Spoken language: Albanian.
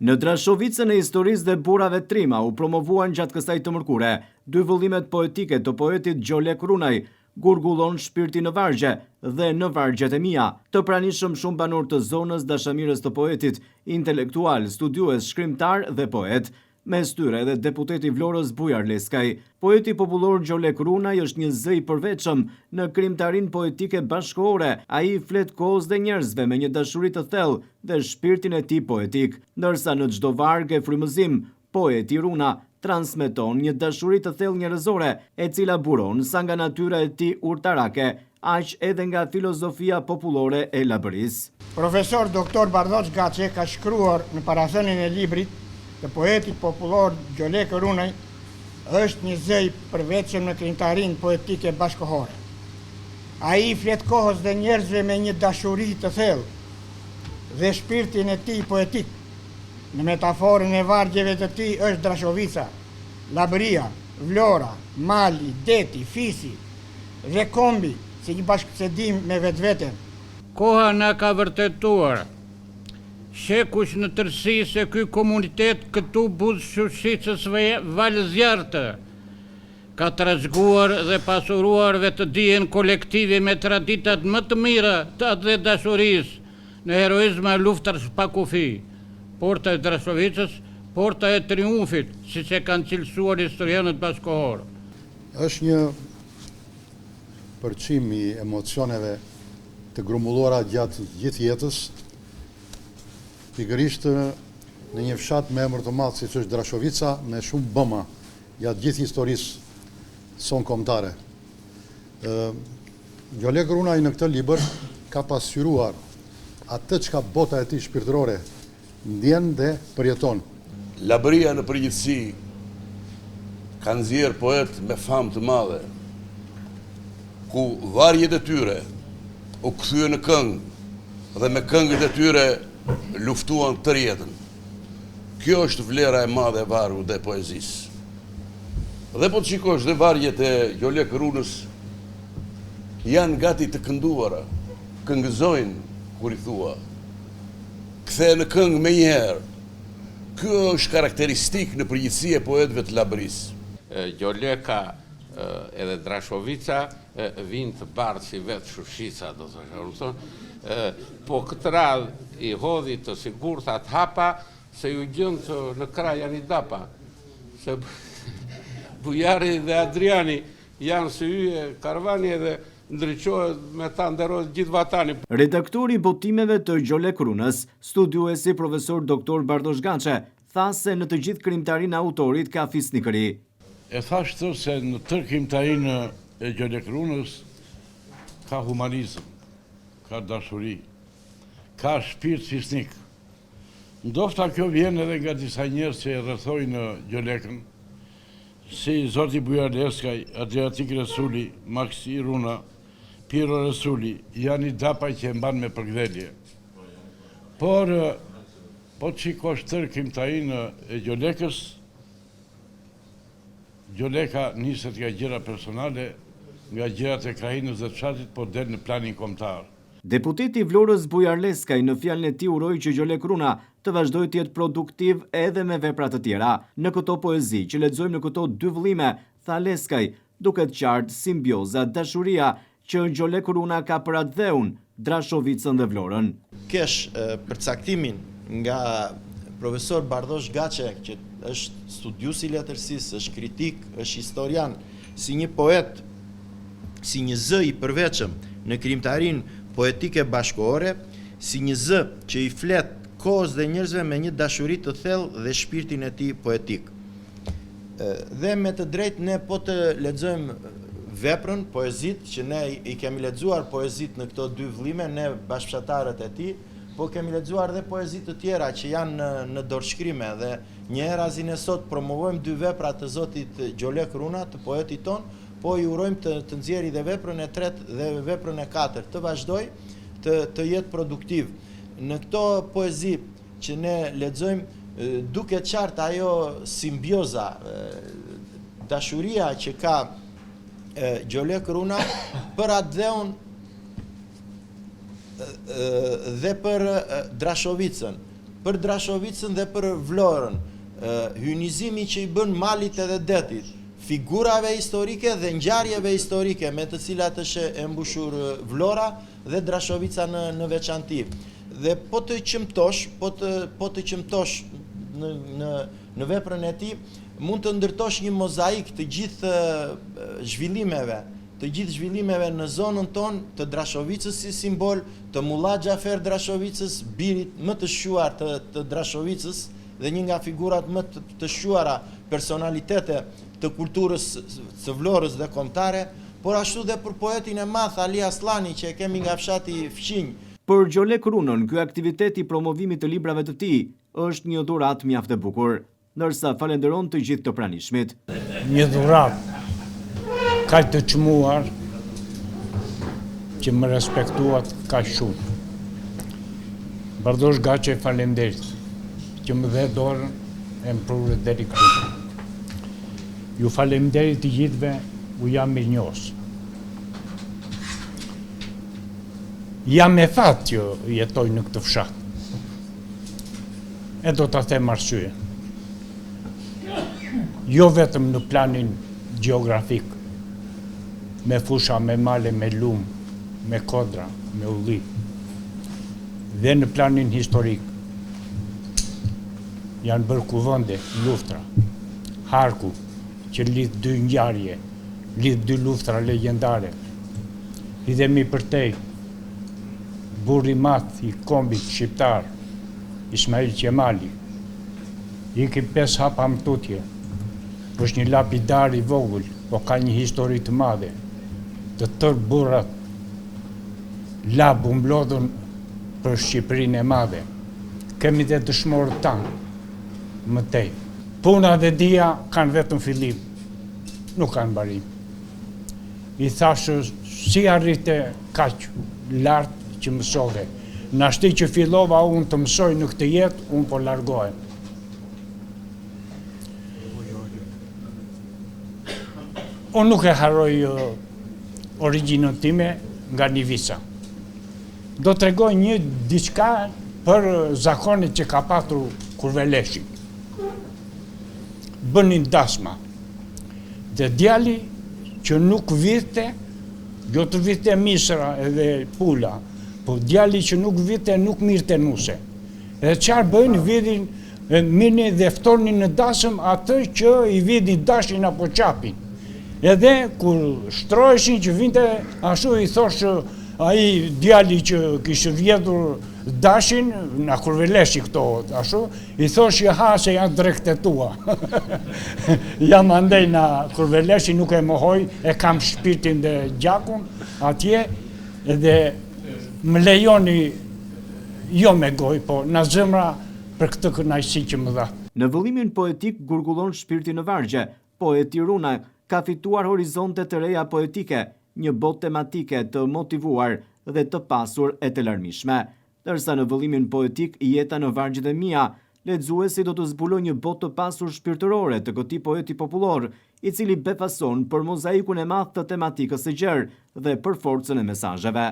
Në Drashovicën e historisë dhe burave trima u promovuan gjatë kësaj të mërkure dy vëllimet poetike të poetit Gjolek Runaj, Gurgullon shpirti në vargje dhe Në vargjet e mia, të pranishëm shumë banor të zonës dashamirës të poetit, intelektual, studiues, shkrimtar dhe poet. Mes tyre edhe deputeti Vlorës Bujar Leskaj. Poeti popullor Gjolek Runaj është një zë i përveçëm në krimtarinë poetike bashkëkohore. Ai flet kohës dhe njerëzve me një dashuri të thellë dhe shpirtin e tij poetik, ndërsa në çdo varg e frymëzim, poeti Runa transmeton një dashuri të thellë njerëzore, e cila buron sa nga natyra e tij urtarake, aq edhe nga filozofia popullore e labërisë. Profesor Dr. Bardosh Gaçe ka shkruar në parathënien e librit të poetit popullor Gjolek Runaj është një zë i përveçëm në krimtarinë poetike bashkëkohore. Ai flet kohës dhe njerëzve me një dashuri të thellë dhe shpirtin e tij poetik. Në metaforën e vargjeve të tij është Drashovica, Labëria, Vlora, Mali, Deti, Fisi dhe Kombi, si një bashkësedim me vetveten. Koha na ka vërtetuar shekush në tërësi se ky komunitet këtu buzë Shushicës Valzjartë ka trashëguar dhe pasuruar vetë dijen kolektive me traditat më të mira të dhe dashurisë në heroizëm e luftës pa kufi. Porta e Drashovicës, porta e triumfit, siç e kanë cilësuar historianët bashkëkohor. Është një përçim i emocioneve të grumbulluara gjatë gjithë jetës, pikërisht në një fshat me emër të madh siç është Drashovica, me shumë bëma gjatë gjithë historisë son kombëtare. Gjolek Runaj në këtë libër ka pasqyruar atë çka bota e tij shpirtërore ndjen dhe përjeton. Labëria në përgjithësi ka nxjerrë poet me famë të madhe, ku varjet e tyre u kthyen në këngë dhe me këngët e tyre luftuan tërë jetën. Kjo është vlera e madhe e vargu dhe poezisë. Dhe po të shikosh dhe varjet e Gjolek Runës janë gati të kënduara, këngëzojnë kur i thua. Kthe në këngë me njëherë. Kjo është karakteristik në përgjithësi e poetëve të labërisë. Gjoleka edhe Drashovica vinë të bardhë si vetë Shushica, do të thonë. Po këtë radhë i hodhi të sigurta të hapa se ju gjënë në kraj janë i dapa. Se Bujari dhe Adriani janë se yje karvani edhe ndryqohet me ta nderohet gjithë vatani. Redaktori i botimeve të Gjolek Runës, studiuesi profesor Dr. Bardosh Gaçe, tha se në të gjithë krimtarinë autorit ka fisnikëri. E thashtë se në tërë krimtarinë e Gjolek Runës ka humanizëm, ka dashuri, ka shpirt fisnik. Ndoshta kjo vjen edhe nga disa njerëz që e rrethojnë Gjolekën, si Zoti Bujar Leskaj, Adriatik Resuli, Maksi Runa, Piro Resuli, janë i dapa që e mban me përgdhelje. Por, po të shikosh tërë krimtarinë e Gjolekës, Gjoleka niset nga gjëra personale, nga gjërat e krajinës dhe fshatit, po del në planin kombëtar. Deputeti Vlorës Bujar Leskaj në fjalën e tij uroi që Gjolek Runa të vazhdojë të jetë produktiv edhe me vepra të tjera. Në këto poezi që lexojmë në këto dy vëllime, tha Leskaj, duket qartë simbioza, dashuria që Gjolek Runa ka për atë dheun, Drashovicën dhe Vlorën. Kesh përcaktimin nga profesor Bardosh Gaçe, që është studius i letërsisë, është kritik, është historian, si një poet, si një zë i përveçëm në krimtarinë poetike bashkëkohore, si një zë që i flet kohës dhe njerëzve me një dashuri të thellë dhe shpirtin e tij poetik. Dhe me të drejtë ne po të lexojmë veprën, poezit, që ne i kemi lexuar poezit në këto dy vëllime, ne bashkëfshatarët e tij, po kemi lexuar dhe poezit të tjera që janë në dorëshkrime dhe një herë azi ne sot promovojmë dy vepra të zotit Gjolek Runa, të poetit ton, po i urojmë të nxjerrë dhe veprën e tretë dhe veprën e katërt, të vazhdoj të jetë produktiv. Në këto poezi që ne lexojmë duke qartë ajo simbioza, dashuria që ka Gjolek Runa për atë dheun dhe për Drashovicën, për Drashovicën dhe për Vlorën, hynizimi që i bën malit edhe detit, figurave historike dhe ngjarjeve historike me të cilat është e mbushur Vlora dhe Drashovica në veçanti. Dhe po të qëmtosh në veprën e tij, mund të ndërtosh një mozaik të gjithë zhvillimeve në zonën tonë të Drashovicës si simbol, të Mullah Xhafer Drashovicës, birit më të shquar të Drashovicës dhe një nga figurat më të shquara personalitete të kulturës së Vlorës dhe kombëtare, por ashtu dhe për poetin e madh Ali Aslani që e kemi nga fshati Fqinj. Për Gjolek Runën, ky aktivitet i promovimit të librave të tij është një dhuratë mjaft e bukur, ndërsa falenderon të gjithë të pranishmit. Një dhuratë kaq të çmuar që më respektuat kaq shumë. Bardosh Gaçe, faleminderit që më dhe dorën e më prurë deri këtu. Ju faleminderit të gjithëve, u jam mirënjohës. Jam e thatë që jetoj në këtë fshat. E do të them arsye. Jo vetëm në planin gjeografik, me fusha, me male, me lumë, me kodra, me ulli, dhe në planin historik. Janë bërë kuvënde, luftra, Harku, që lidh dy ngjarje, lidh dy luftra legjendare. Lidhemi përtej, burri math i kombit shqiptar, Ismail Qemali, iki 5 hapa mtutje, është një lapidar i vogël, po ka një histori të madhe. Të tërë burrat labu mblodhën për Shqipërinë e madhe. Kemi dhe dëshmorët tanë, mëtej. Puna dhe dia kanë vetëm fillim, nuk kanë mbarim. I thashë, si arrite kaq lartë që mësove. Në ashti që fillova unë të mësoj në këtë jetë, unë po largohem. Unë nuk e harroj origjinën time nga një visa. Do të tregoj një diçka për zakonit që ka patur Kurveleshi. Bënin dasma. Dhe djali që nuk vidhte, jo të vidhte misra edhe pula, po djali që nuk vidhte nuk mirte nuse. Edhe qarë bëjnë, vidhin, mini dhe ftonin në dasëm atë që i vidhin dashin apo qapin. Edhe kur shtroheshin që vinte, ashtu i thoshë ai djali që kishte vjedhur dashin, na Kurveleshi këto, ashtu, i thoshë ha se janë drekte tua. Jam andej na Kurveleshi, nuk e mohoj, e kam shpirtin dhe gjakun atje, edhe më lejoni jo me goj, po në zemra për këtë kënaqësi që më dha. Në vëllimin poetik gurgullon shpirti në vargje, poeti Runa ka fituar horizonte të reja poetike, një botë tematike të motivuar dhe të pasur e të larmishme. Dërsa në vëllimin poetik jeta në vargjet e mia, lexuesi do të zbuloj një botë të pasur shpirtërore të këtij poeti popullor, i cili befason për mozaikun e madh të tematikës së gjerë dhe për forcën e mesazheve.